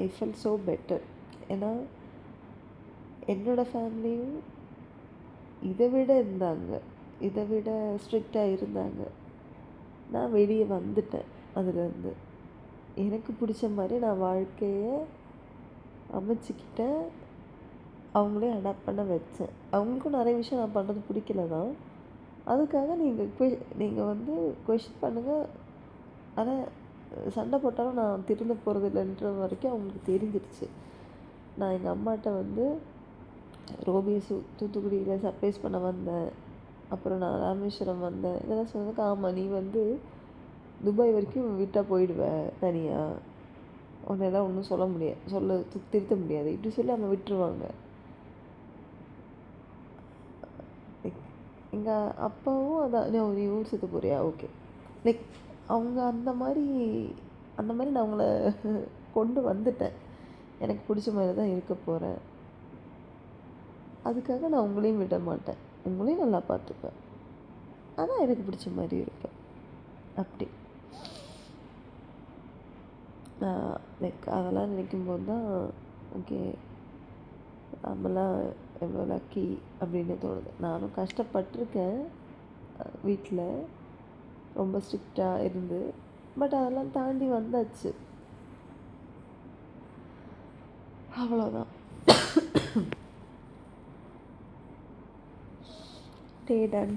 ஐ ஃபீல் ஸோ பெட்டர். ஏன்னா என்னோடய ஃபேமிலியும் இதை விட இருந்தாங்க, இதை விட ஸ்ட்ரிக்டாக இருந்தாங்க. நான் வெளியே வந்துட்டேன் அதுலேருந்து. எனக்கு பிடிச்ச மாதிரி நான் வாழ்க்கையை அமைச்சிக்கிட்டேன். அவங்களே அடாப்ட் பண்ண வச்சேன். அவங்களுக்கும் நிறைய விஷயம் நான் பண்ணுறது பிடிக்கல தான். அதுக்காக நீங்கள் வந்து கொஷின் பண்ணுங்கள். ஆனால் சண்டை போட்டாலும் நான் திருந்த போகிறது இல்லைன்ற வரைக்கும் அவங்களுக்கு தெரிஞ்சிருச்சு. நான் எங்கள் அம்மாட்ட வந்து ரோபியை தூத்துக்குடியில் சர்ப்ரைஸ் பண்ண வந்தேன், அப்புறம் நான் ராமேஸ்வரம் வந்தேன், இதெல்லாம் சொன்னதுக்கு ஆமாம் நீ வந்து துபாய் வரைக்கும் விட்டால் போயிடுவேன் தனியாக, உன்னெல்லாம் ஒன்றும் சொல்ல முடியாது, திருத்த முடியாது, இப்படி சொல்லி அவங்க விட்டுருவாங்க. எங்கள் அப்பாவும் அதான், நீ ஊர் சுற்ற போறியா, ஓகே, லைக் அவங்க அந்த மாதிரி நான் அவங்கள கொண்டு வந்துட்டேன். எனக்கு பிடிச்ச மாதிரி தான் இருக்க போகிறேன். அதுக்காக நான் உங்களையும் விட மாட்டேன், உங்களையும் நல்லா பார்த்துப்பேன், ஆனால் எனக்கு பிடிச்ச மாதிரி இருப்பேன். அப்படி லைக் அதெல்லாம் நினைக்கும்போது தான் ஓகே, நம்மளாம் எவ்வளோ லக்கி அப்படின்னு தோணுது. நானும் கஷ்டப்பட்டிருக்கேன் வீட்டில், ரொம்ப ஸ்ட்ரிக்டாக இருந்து, பட் அதெல்லாம் தாண்டி வந்தாச்சு. அவ்வளோதான். டே டன்.